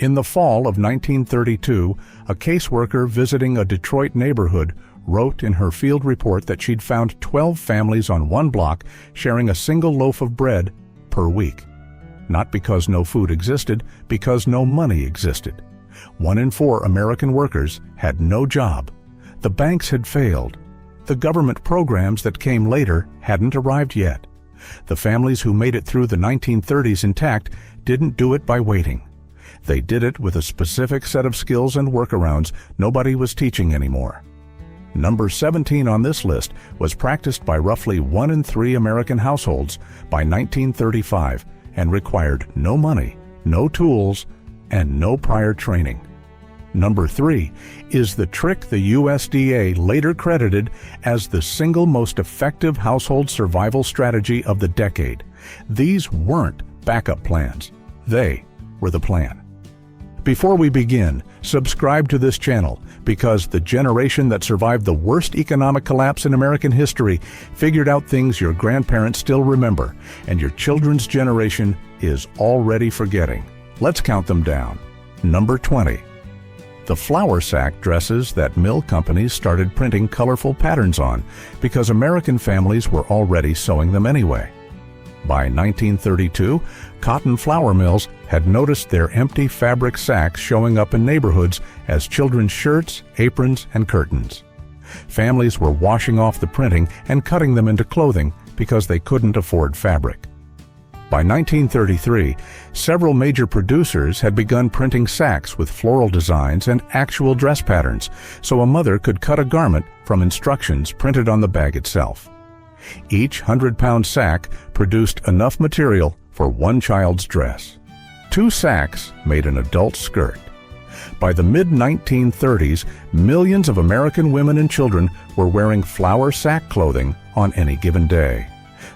In the fall of 1932, a caseworker visiting a Detroit neighborhood wrote in her field report that she'd found 12 families on one block sharing a single loaf of bread per week. Not because no food existed, because no money existed. 1 in 4 American workers had no job. The banks had failed. The government programs that came later hadn't arrived yet. The families who made it through the 1930s intact didn't do it by waiting. They did it with a specific set of skills and workarounds nobody was teaching anymore. Number 17 on this list was practiced by roughly 1 in 3 American households by 1935 and required no money, no tools, and no prior training. Number 3 is the trick the USDA later credited as the single most effective household survival strategy of the decade. These weren't backup plans. They were the plan. Before we begin, subscribe to this channel because the generation that survived the worst economic collapse in American history figured out things your grandparents still remember, and your children's generation is already forgetting. Let's count them down. Number 20. The flour sack dresses that mill companies started printing colorful patterns on because American families were already sewing them anyway. By 1932, cotton flour mills had noticed their empty fabric sacks showing up in neighborhoods as children's shirts, aprons, and curtains. Families were washing off the printing and cutting them into clothing because they couldn't afford fabric. By 1933, several major producers had begun printing sacks with floral designs and actual dress patterns, so a mother could cut a garment from instructions printed on the bag itself. Each 100-pound sack produced enough material for 1 child's dress. 2 sacks made an adult skirt. By the mid-1930s, millions of American women and children were wearing flour sack clothing on any given day.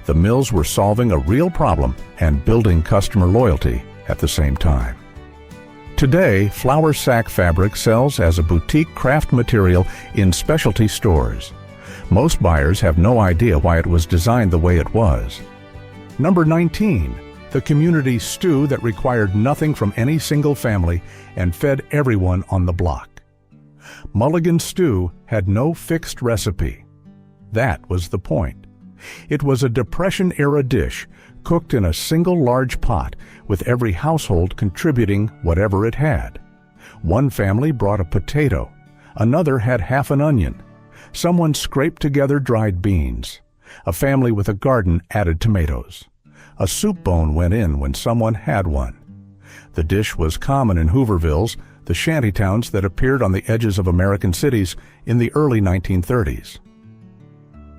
The mills were solving a real problem and building customer loyalty at the same time. Today, flour sack fabric sells as a boutique craft material in specialty stores. Most buyers have no idea why it was designed the way it was. Number 19, the community stew that required nothing from any single family and fed everyone on the block. Mulligan stew had no fixed recipe. That was the point. It was a Depression-era dish cooked in a single large pot with every household contributing whatever it had. One family brought a potato, another had half an onion. Someone scraped together dried beans. A family with a garden added tomatoes. A soup bone went in when someone had one. The dish was common in Hoovervilles, the shantytowns that appeared on the edges of American cities in the early 1930s.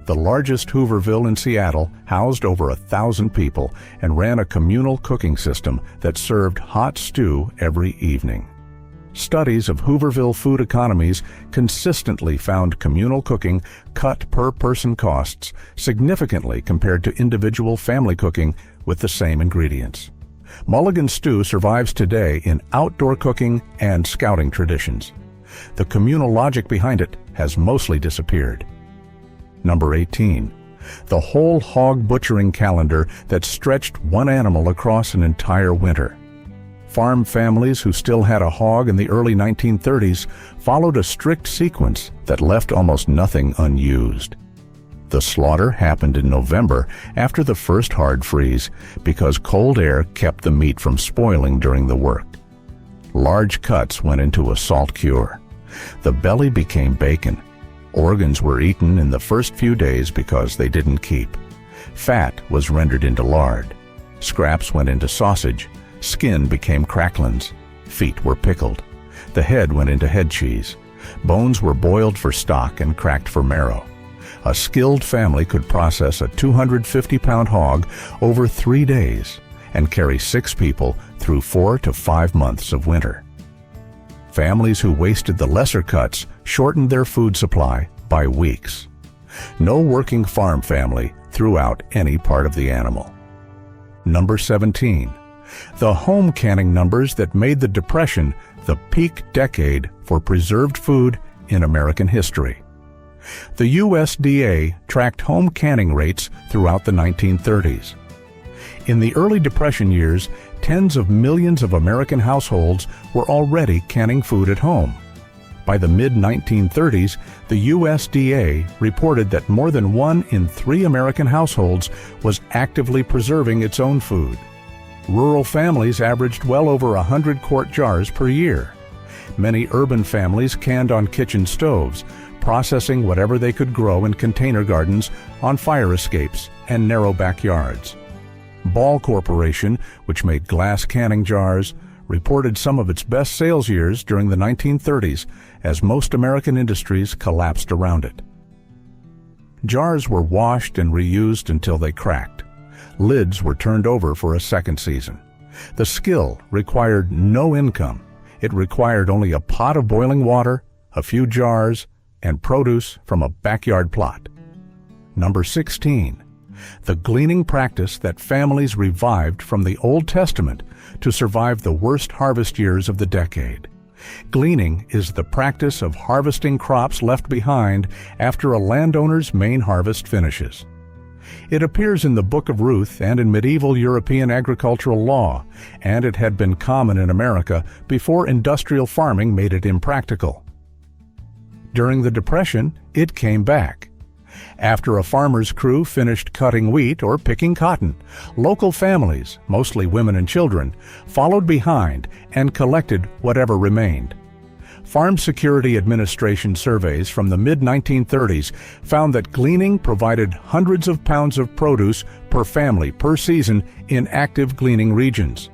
The largest Hooverville in Seattle housed over 1,000 people and ran a communal cooking system that served hot stew every evening. Studies of Hooverville food economies consistently found communal cooking cut per-person costs significantly compared to individual family cooking with the same ingredients. Mulligan stew survives today in outdoor cooking and scouting traditions. The communal logic behind it has mostly disappeared. Number 18. The whole hog butchering calendar that stretched one animal across an entire winter. Farm families who still had a hog in the early 1930s followed a strict sequence that left almost nothing unused. The slaughter happened in November after the first hard freeze because cold air kept the meat from spoiling during the work. Large cuts went into a salt cure. The belly became bacon. Organs were eaten in the first few days because they didn't keep. Fat was rendered into lard. Scraps went into sausage. Skin became cracklins. Feet were pickled. The head went into head cheese. Bones were boiled for stock and cracked for marrow. A skilled family could process a 250-pound hog over 3 days and carry 6 people through 4 to 5 months of winter. Families who wasted the lesser cuts shortened their food supply by weeks. No working farm family threw out any part of the animal. Number 17. The home canning numbers that made the Depression the peak decade for preserved food in American history. The USDA tracked home canning rates throughout the 1930s. In the early Depression years, tens of millions of American households were already canning food at home. By the mid-1930s, the USDA reported that more than 1 in 3 American households was actively preserving its own food. Rural families averaged well over 100 quart jars per year. Many urban families canned on kitchen stoves, processing whatever they could grow in container gardens, on fire escapes, and narrow backyards. Ball Corporation, which made glass canning jars, reported some of its best sales years during the 1930s as most American industries collapsed around it. Jars were washed and reused until they cracked. Lids were turned over for a second season. The skill required no income. It required only a pot of boiling water, a few jars, and produce from a backyard plot. Number 16. The gleaning practice that families revived from the Old Testament to survive the worst harvest years of the decade. Gleaning is the practice of harvesting crops left behind after a landowner's main harvest finishes. It appears in the Book of Ruth and in medieval European agricultural law, and it had been common in America before industrial farming made it impractical. During the Depression, it came back. After a farmer's crew finished cutting wheat or picking cotton, local families, mostly women and children, followed behind and collected whatever remained. Farm Security Administration surveys from the mid-1930s found that gleaning provided hundreds of pounds of produce per family per season in active gleaning regions.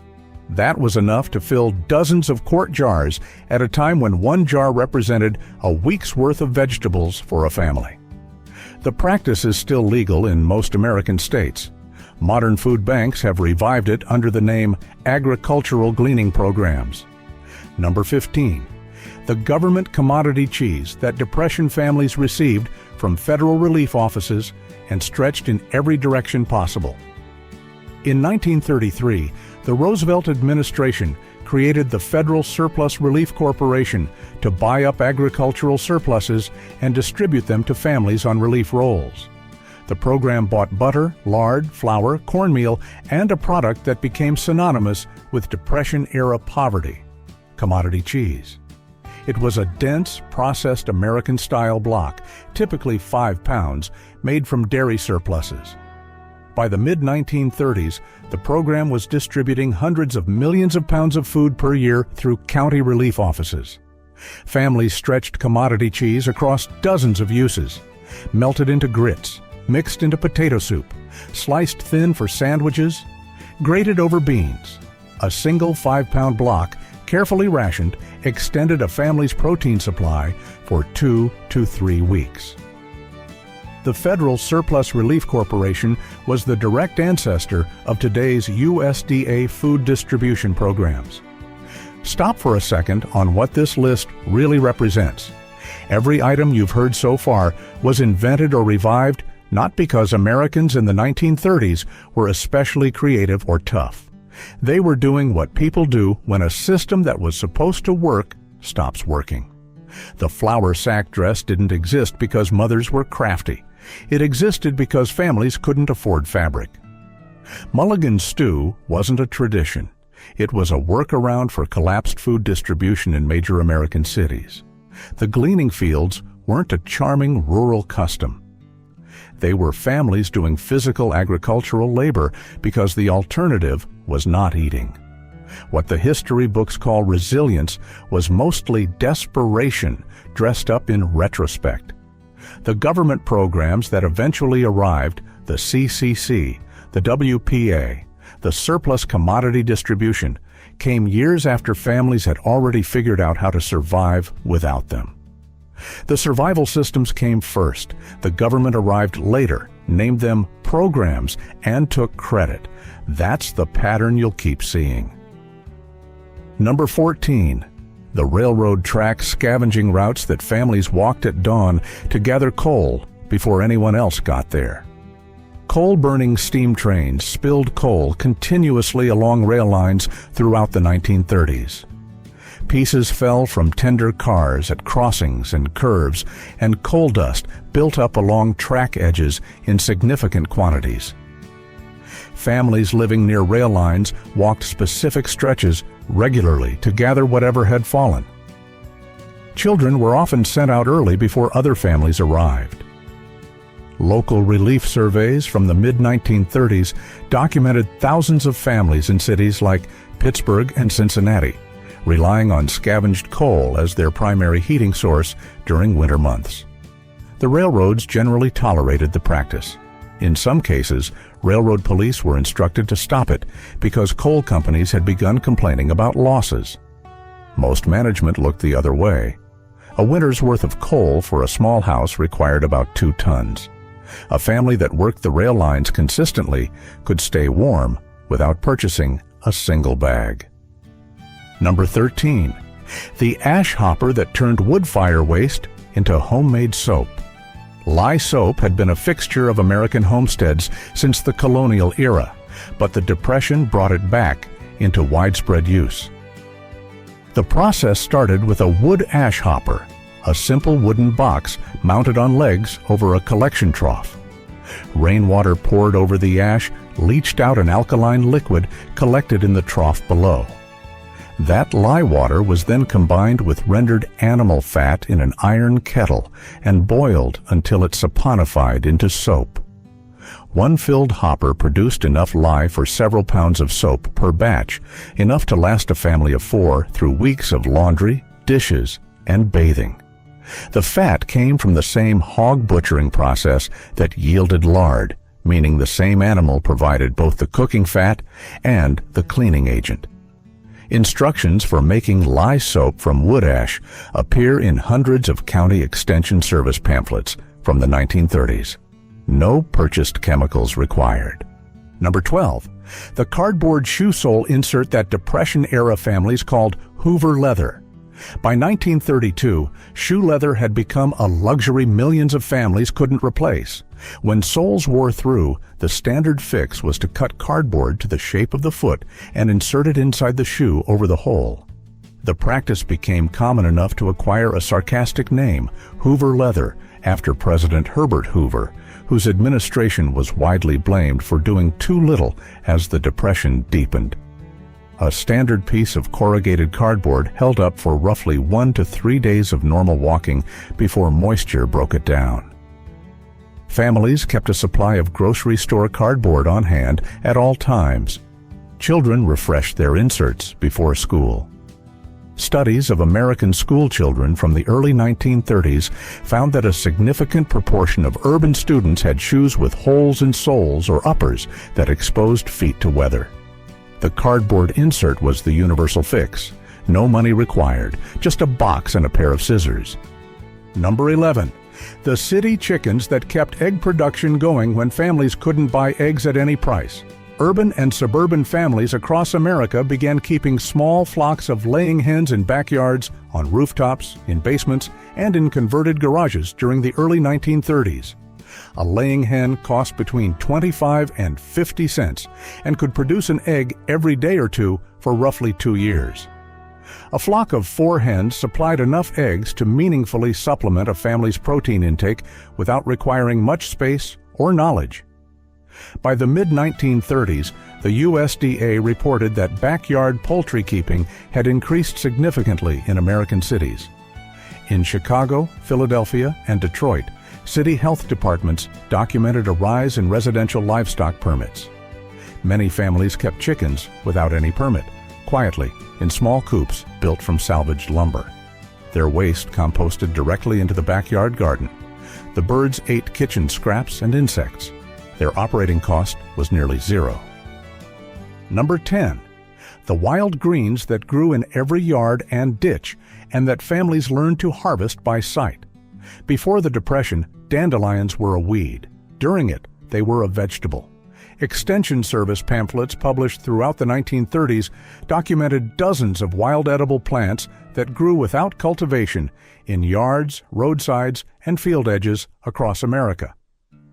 That was enough to fill dozens of quart jars at a time when one jar represented a week's worth of vegetables for a family. The practice is still legal in most American states. Modern food banks have revived it under the name agricultural gleaning programs. Number 15. The government commodity cheese that Depression families received from federal relief offices and stretched in every direction possible. In 1933, the Roosevelt administration created the Federal Surplus Relief Corporation to buy up agricultural surpluses and distribute them to families on relief rolls. The program bought butter, lard, flour, cornmeal, and a product that became synonymous with Depression-era poverty: commodity cheese. It was a dense, processed American-style block, typically 5 pounds, made from dairy surpluses. By the mid-1930s, the program was distributing hundreds of millions of pounds of food per year through county relief offices. Families stretched commodity cheese across dozens of uses: melted into grits, mixed into potato soup, sliced thin for sandwiches, grated over beans. A single 5-pound block, carefully rationed, extended a family's protein supply for 2 to 3 weeks. The Federal Surplus Relief Corporation was the direct ancestor of today's USDA food distribution programs. Stop for a second on what this list really represents. Every item you've heard so far was invented or revived not because Americans in the 1930s were especially creative or tough. They were doing what people do when a system that was supposed to work stops working. The flour sack dress didn't exist because mothers were crafty. It existed because families couldn't afford fabric. Mulligan stew wasn't a tradition. It was a workaround for collapsed food distribution in major American cities. The gleaning fields weren't a charming rural custom. They were families doing physical agricultural labor because the alternative was not eating. What the history books call resilience was mostly desperation dressed up in retrospect. The government programs that eventually arrived, the CCC, the WPA, the surplus commodity distribution, came years after families had already figured out how to survive without them. The survival systems came first. The government arrived later, named them programs, and took credit. That's the pattern you'll keep seeing. Number 14. The railroad track scavenging routes that families walked at dawn to gather coal before anyone else got there. Coal-burning steam trains spilled coal continuously along rail lines throughout the 1930s. Pieces fell from tender cars at crossings and curves, and coal dust built up along track edges in significant quantities. Families living near rail lines walked specific stretches regularly to gather whatever had fallen. Children were often sent out early before other families arrived. Local relief surveys from the mid-1930s documented thousands of families in cities like Pittsburgh and Cincinnati, relying on scavenged coal as their primary heating source during winter months. The railroads generally tolerated the practice. In some cases, railroad police were instructed to stop it because coal companies had begun complaining about losses. Most management looked the other way. A winter's worth of coal for a small house required about 2 tons. A family that worked the rail lines consistently could stay warm without purchasing a single bag. Number 13. The ash hopper that turned wood fire waste into homemade soap. Lye soap had been a fixture of American homesteads since the colonial era, but the Depression brought it back into widespread use. The process started with a wood ash hopper, a simple wooden box mounted on legs over a collection trough. Rainwater poured over the ash leached out an alkaline liquid collected in the trough below. That lye water was then combined with rendered animal fat in an iron kettle and boiled until it saponified into soap. One filled hopper produced enough lye for several pounds of soap per batch, enough to last a family of 4 through weeks of laundry, dishes, and bathing. The fat came from the same hog butchering process that yielded lard, meaning the same animal provided both the cooking fat and the cleaning agent. Instructions for making lye soap from wood ash appear in hundreds of county extension service pamphlets from the 1930s. No purchased chemicals required. Number 12. The cardboard shoe sole insert that Depression-era families called Hoover leather. By 1932, shoe leather had become a luxury millions of families couldn't replace. When soles wore through, the standard fix was to cut cardboard to the shape of the foot and insert it inside the shoe over the hole. The practice became common enough to acquire a sarcastic name, Hoover leather, after President Herbert Hoover, whose administration was widely blamed for doing too little as the Depression deepened. A standard piece of corrugated cardboard held up for roughly 1 to 3 days of normal walking before moisture broke it down. Families kept a supply of grocery store cardboard on hand at all times. Children refreshed their inserts before school. Studies of American school children from the early 1930s found that a significant proportion of urban students had shoes with holes in soles or uppers that exposed feet to weather. The cardboard insert was the universal fix. No money required, just a box and a pair of scissors. Number 11. The city chickens that kept egg production going when families couldn't buy eggs at any price. Urban and suburban families across America began keeping small flocks of laying hens in backyards, on rooftops, in basements, and in converted garages during the early 1930s. A laying hen cost between 25 and 50 cents and could produce an egg every day or two for roughly 2 years. A flock of 4 hens supplied enough eggs to meaningfully supplement a family's protein intake without requiring much space or knowledge. By the mid-1930s, the USDA reported that backyard poultry keeping had increased significantly in American cities. In Chicago, Philadelphia, and Detroit, city health departments documented a rise in residential livestock permits. Many families kept chickens without any permit, quietly, in small coops built from salvaged lumber. Their waste composted directly into the backyard garden. The birds ate kitchen scraps and insects. Their operating cost was nearly zero. Number 10. The wild greens that grew in every yard and ditch and that families learned to harvest by sight. Before the Depression, dandelions were a weed. During it, they were a vegetable. Extension Service pamphlets published throughout the 1930s documented dozens of wild edible plants that grew without cultivation in yards, roadsides, and field edges across America.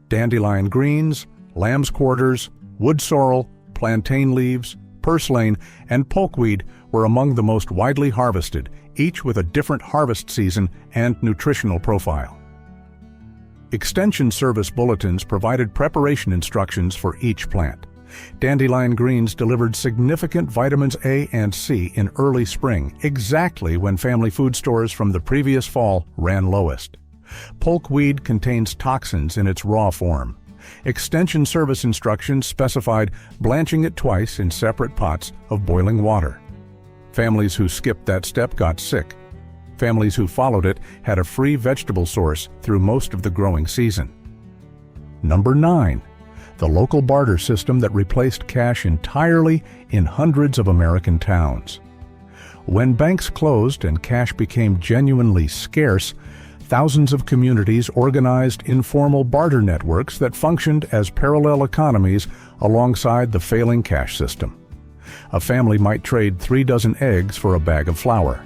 Dandelion greens, lamb's quarters, wood sorrel, plantain leaves, purslane, and pokeweed were among the most widely harvested, each with a different harvest season and nutritional profile. Extension Service bulletins provided preparation instructions for each plant. Dandelion greens delivered significant vitamins A and C in early spring, exactly when family food stores from the previous fall ran lowest. Polkweed contains toxins in its raw form. Extension service instructions specified blanching it twice in separate pots of boiling water. Families who skipped that step got sick. Families who followed it had a free vegetable source through most of the growing season. Number 9. The local barter system that replaced cash entirely in hundreds of American towns. When banks closed and cash became genuinely scarce, thousands of communities organized informal barter networks that functioned as parallel economies alongside the failing cash system. A family might trade 3 dozen eggs for a bag of flour.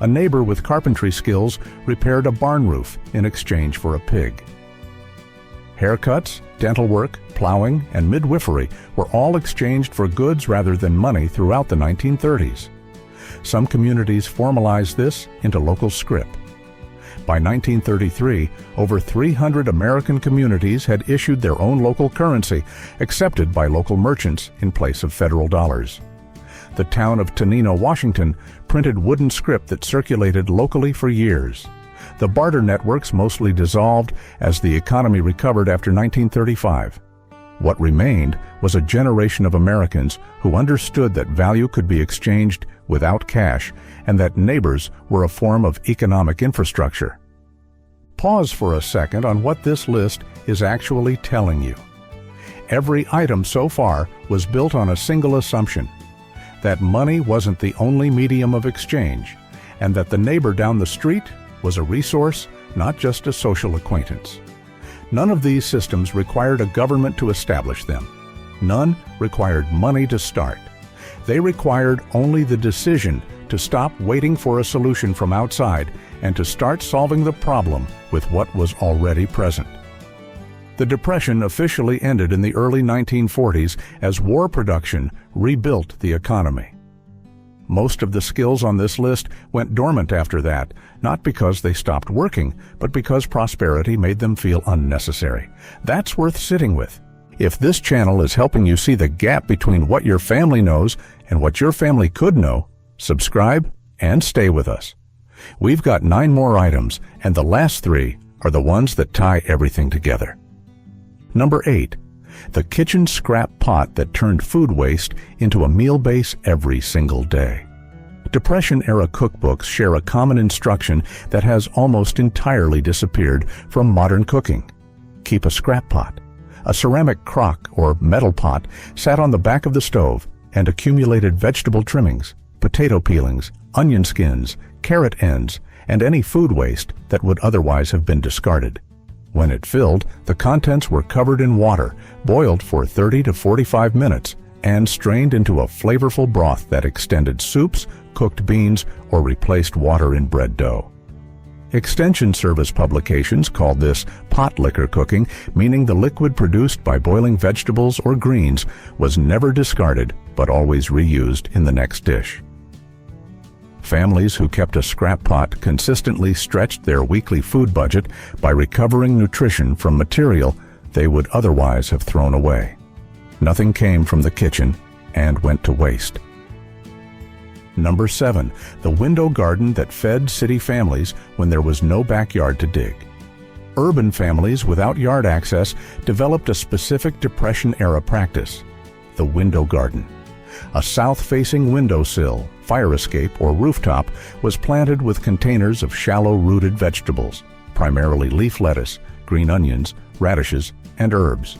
A neighbor with carpentry skills repaired a barn roof in exchange for a pig. Haircuts, dental work, plowing, and midwifery were all exchanged for goods rather than money throughout the 1930s. Some communities formalized this into local scrip. By 1933, over 300 American communities had issued their own local currency, accepted by local merchants in place of federal dollars. The town of Tenino, Washington, printed wooden scrip that circulated locally for years. The barter networks mostly dissolved as the economy recovered after 1935. What remained was a generation of Americans who understood that value could be exchanged without cash and that neighbors were a form of economic infrastructure. Pause for a second on what this list is actually telling you. Every item so far was built on a single assumption: that money wasn't the only medium of exchange, and that the neighbor down the street was a resource, not just a social acquaintance. None of these systems required a government to establish them. None required money to start. They required only the decision to stop waiting for a solution from outside and to start solving the problem with what was already present. The Depression officially ended in the early 1940s as war production rebuilt the economy. Most of the skills on this list went dormant after that, not because they stopped working, but because prosperity made them feel unnecessary. That's worth sitting with. If this channel is helping you see the gap between what your family knows and what your family could know, subscribe and stay with us. We've got 9 more items, and the last 3 are the ones that tie everything together. Number 8. The kitchen scrap pot that turned food waste into a meal base every single day. Depression-era cookbooks share a common instruction that has almost entirely disappeared from modern cooking. Keep a scrap pot. A ceramic crock or metal pot sat on the back of the stove and accumulated vegetable trimmings, potato peelings, onion skins, carrot ends, and any food waste that would otherwise have been discarded. When it filled, the contents were covered in water, boiled for 30 to 45 minutes, and strained into a flavorful broth that extended soups, cooked beans, or replaced water in bread dough. Extension service publications called this pot liquor cooking, meaning the liquid produced by boiling vegetables or greens was never discarded but always reused in the next dish. Families who kept a scrap pot consistently stretched their weekly food budget by recovering nutrition from material they would otherwise have thrown away. Nothing came from the kitchen and went to waste. Number 7. The window garden that fed city families when there was no backyard to dig. Urban families without yard access developed a specific Depression-era practice: the window garden. A south-facing windowsill, fire escape, or rooftop was planted with containers of shallow-rooted vegetables, primarily leaf lettuce, green onions, radishes, and herbs.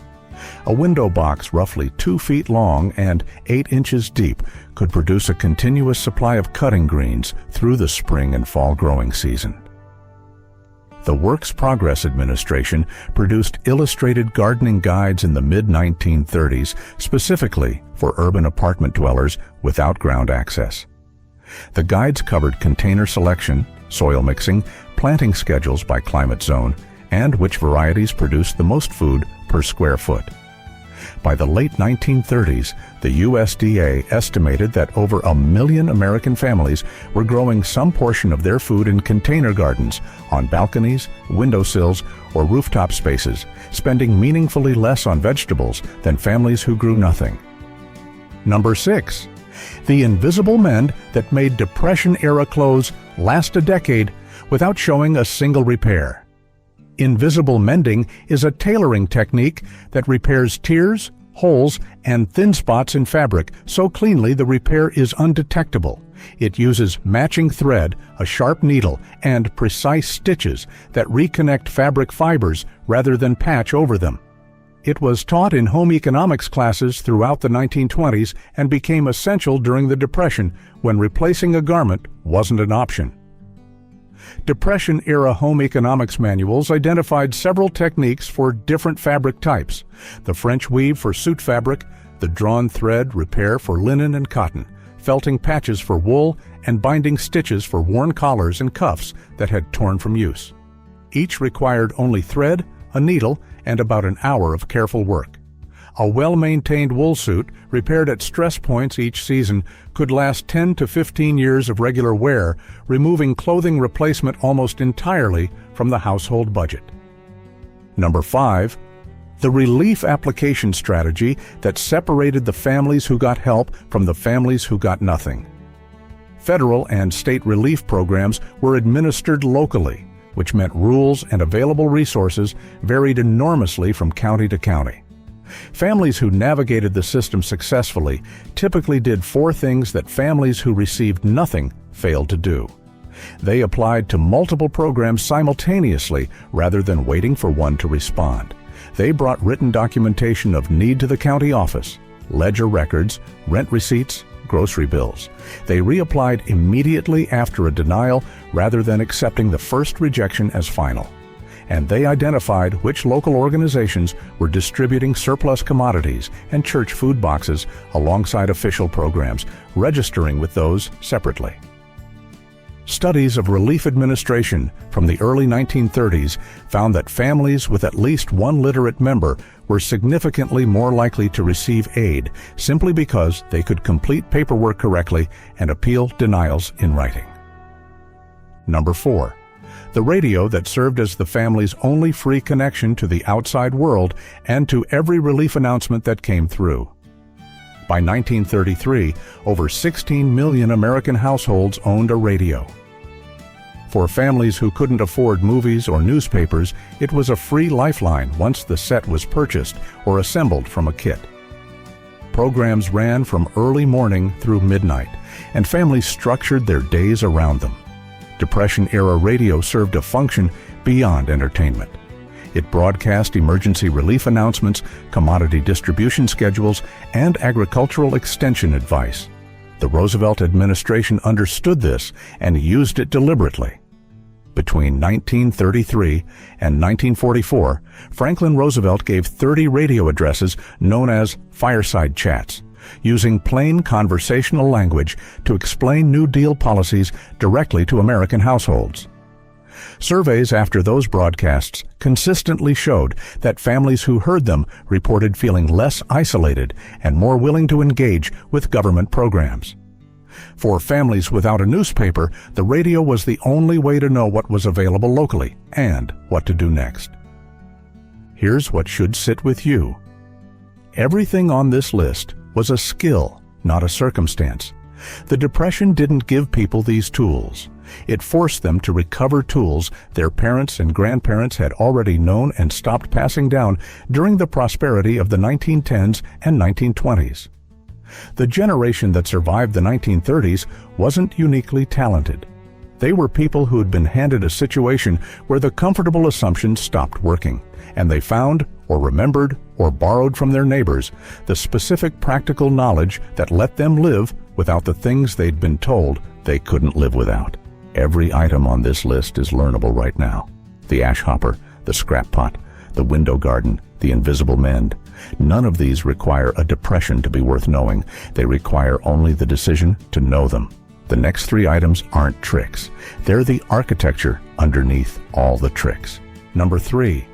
A window box roughly 2 feet long and 8 inches deep could produce a continuous supply of cutting greens through the spring and fall growing season. The Works Progress Administration produced illustrated gardening guides in the mid-1930s specifically for urban apartment dwellers without ground access. The guides covered container selection, soil mixing, planting schedules by climate zone, and which varieties produced the most food per square foot. By the late 1930s, the USDA estimated that over 1 million American families were growing some portion of their food in container gardens, on balconies, windowsills, or rooftop spaces, spending meaningfully less on vegetables than families who grew nothing. Number 6. The invisible mend that made Depression-era clothes last a decade without showing a single repair. Invisible mending is a tailoring technique that repairs tears, holes, and thin spots in fabric so cleanly the repair is undetectable. It uses matching thread, a sharp needle, and precise stitches that reconnect fabric fibers rather than patch over them. It was taught in home economics classes throughout the 1920s and became essential during the Depression when replacing a garment wasn't an option. Depression-era home economics manuals identified several techniques for different fabric types: the French weave for suit fabric, the drawn thread repair for linen and cotton, felting patches for wool, and binding stitches for worn collars and cuffs that had torn from use. Each required only thread, a needle, and about an hour of careful work. A well-maintained wool suit, repaired at stress points each season, could last 10 to 15 years of regular wear, removing clothing replacement almost entirely from the household budget. Number 5. The relief application strategy that separated the families who got help from the families who got nothing. Federal and state relief programs were administered locally, which meant rules and available resources varied enormously from county to county. Families who navigated the system successfully typically did 4 things that families who received nothing failed to do. They applied to multiple programs simultaneously rather than waiting for one to respond. They brought written documentation of need to the county office, ledger records, rent receipts, grocery bills. They reapplied immediately after a denial rather than accepting the first rejection as final. And they identified which local organizations were distributing surplus commodities and church food boxes alongside official programs, registering with those separately. Studies of relief administration from the early 1930s found that families with at least one literate member were significantly more likely to receive aid simply because they could complete paperwork correctly and appeal denials in writing. Number 4. The radio that served as the family's only free connection to the outside world and to every relief announcement that came through. By 1933, over 16 million American households owned a radio. For families who couldn't afford movies or newspapers, it was a free lifeline once the set was purchased or assembled from a kit. Programs ran from early morning through midnight, and families structured their days around them. Depression-era radio served a function beyond entertainment. It broadcast emergency relief announcements, commodity distribution schedules, and agricultural extension advice. The Roosevelt administration understood this and used it deliberately. Between 1933 and 1944, Franklin Roosevelt gave 30 radio addresses known as fireside chats, using plain conversational language to explain New Deal policies directly to American households. Surveys after those broadcasts consistently showed that families who heard them reported feeling less isolated and more willing to engage with government programs. For families without a newspaper, the radio was the only way to know what was available locally and what to do next. Here's what should sit with you. Everything on this list was a skill, not a circumstance. The Depression didn't give people these tools. It forced them to recover tools their parents and grandparents had already known and stopped passing down during the prosperity of the 1910s and 1920s. The generation that survived the 1930s wasn't uniquely talented. They were people who had been handed a situation where the comfortable assumptions stopped working, and they found, or remembered, or borrowed from their neighbors the specific practical knowledge that let them live without the things they'd been told they couldn't live without. Every item on this list is learnable right now. The ash hopper, the scrap pot, the window garden, the invisible mend. None of these require a depression to be worth knowing. They require only the decision to know them. The next 3 items aren't tricks. They're the architecture underneath all the tricks. Number 3.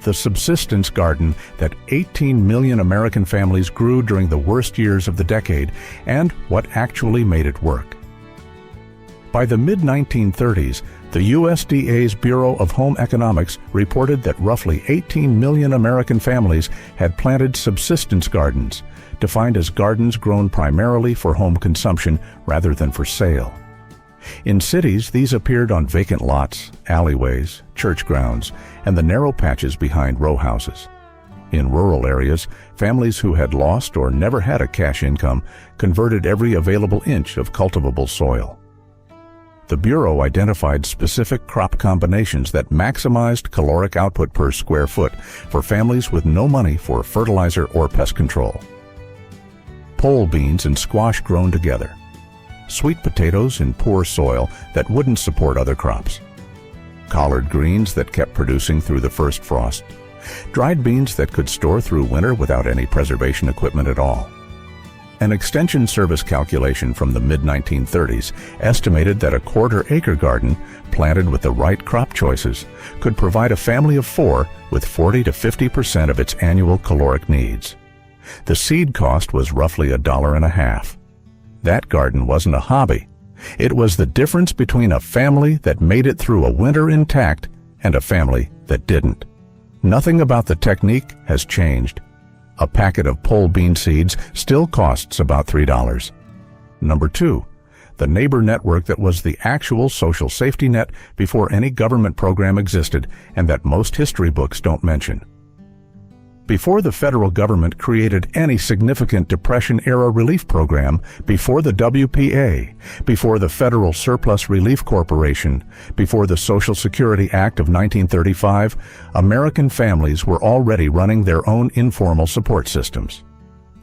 the subsistence garden that 18 million American families grew during the worst years of the decade, and what actually made it work. By the mid-1930s, the USDA's Bureau of Home Economics reported that roughly 18 million American families had planted subsistence gardens, defined as gardens grown primarily for home consumption rather than for sale. In cities, these appeared on vacant lots, alleyways, church grounds, and the narrow patches behind row houses. In rural areas, families who had lost or never had a cash income converted every available inch of cultivable soil. The Bureau identified specific crop combinations that maximized caloric output per square foot for families with no money for fertilizer or pest control. Pole beans and squash grown together. Sweet potatoes in poor soil that wouldn't support other crops. Collard greens that kept producing through the first frost. Dried beans that could store through winter without any preservation equipment at all. An extension service calculation from the mid-1930s estimated that a quarter-acre garden, planted with the right crop choices, could provide a family of 4 with 40 to 50% of its annual caloric needs. The seed cost was roughly $1.50. That garden wasn't a hobby. It was the difference between a family that made it through a winter intact and a family that didn't. Nothing about the technique has changed. A packet of pole bean seeds still costs about $3. Number 2, the neighbor network that was the actual social safety net before any government program existed and that most history books don't mention. Before the federal government created any significant Depression-era relief program, before the WPA, before the Federal Surplus Relief Corporation, before the Social Security Act of 1935, American families were already running their own informal support systems.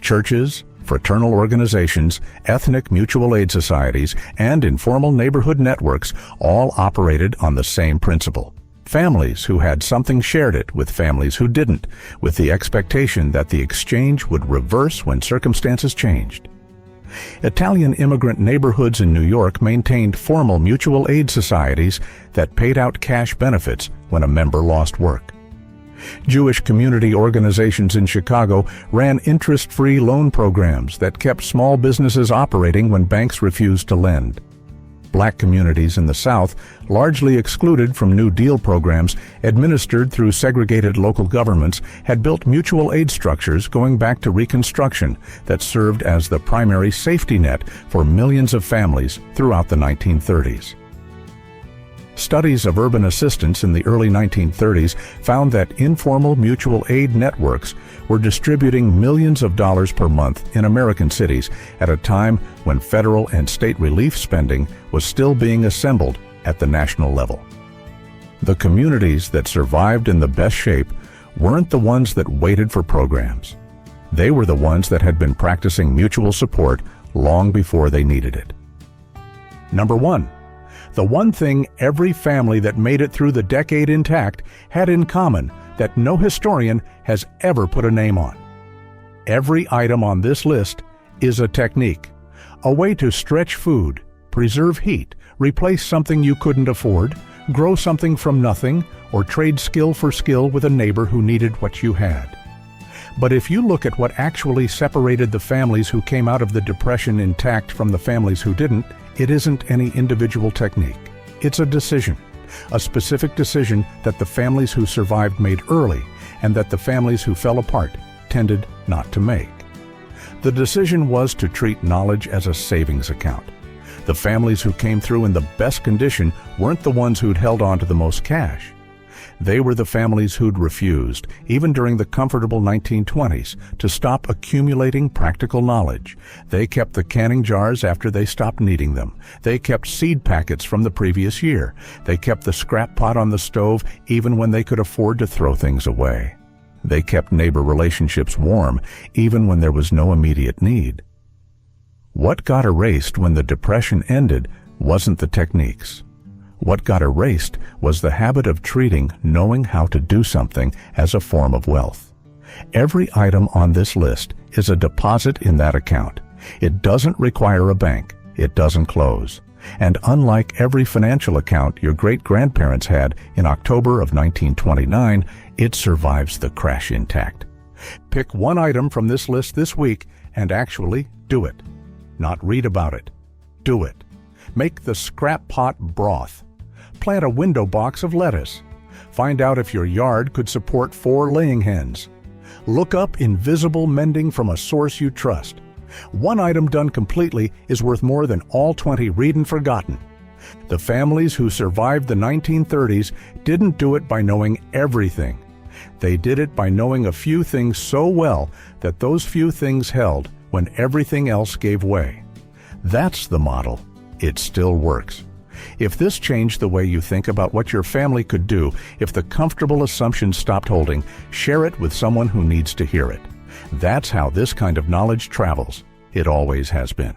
Churches, fraternal organizations, ethnic mutual aid societies, and informal neighborhood networks all operated on the same principle. Families who had something shared it with families who didn't, with the expectation that the exchange would reverse when circumstances changed. Italian immigrant neighborhoods in New York maintained formal mutual aid societies that paid out cash benefits when a member lost work. Jewish community organizations in Chicago ran interest-free loan programs that kept small businesses operating when banks refused to lend. Black communities in the South, largely excluded from New Deal programs administered through segregated local governments, had built mutual aid structures going back to Reconstruction that served as the primary safety net for millions of families throughout the 1930s. Studies of urban assistance in the early 1930s found that informal mutual aid networks were distributing millions of dollars per month in American cities at a time when federal and state relief spending was still being assembled at the national level. The communities that survived in the best shape weren't the ones that waited for programs. They were the ones that had been practicing mutual support long before they needed it. Number 1. The one thing every family that made it through the decade intact had in common that no historian has ever put a name on. Every item on this list is a technique, a way to stretch food, preserve heat, replace something you couldn't afford, grow something from nothing, or trade skill for skill with a neighbor who needed what you had. But if you look at what actually separated the families who came out of the Depression intact from the families who didn't, it isn't any individual technique. It's a decision, a specific decision that the families who survived made early and that the families who fell apart tended not to make. The decision was to treat knowledge as a savings account. The families who came through in the best condition weren't the ones who'd held on to the most cash. They were the families who'd refused, even during the comfortable 1920s, to stop accumulating practical knowledge. They kept the canning jars after they stopped needing them. They kept seed packets from the previous year. They kept the scrap pot on the stove even when they could afford to throw things away. They kept neighbor relationships warm even when there was no immediate need. What got erased when the Depression ended wasn't the techniques. What got erased was the habit of treating knowing how to do something as a form of wealth. Every item on this list is a deposit in that account. It doesn't require a bank. It doesn't close. And unlike every financial account your great-grandparents had in October of 1929, it survives the crash intact. Pick one item from this list this week and actually do it. Not read about it. Do it. Make the scrap pot broth. Plant a window box of lettuce. Find out if your yard could support 4 laying hens. Look up invisible mending from a source you trust. One item done completely is worth more than all 20 read and forgotten. The families who survived the 1930s didn't do it by knowing everything. They did it by knowing a few things so well that those few things held when everything else gave way. That's the model. It still works. If this changed the way you think about what your family could do, if the comfortable assumptions stopped holding, share it with someone who needs to hear it. That's how this kind of knowledge travels. It always has been.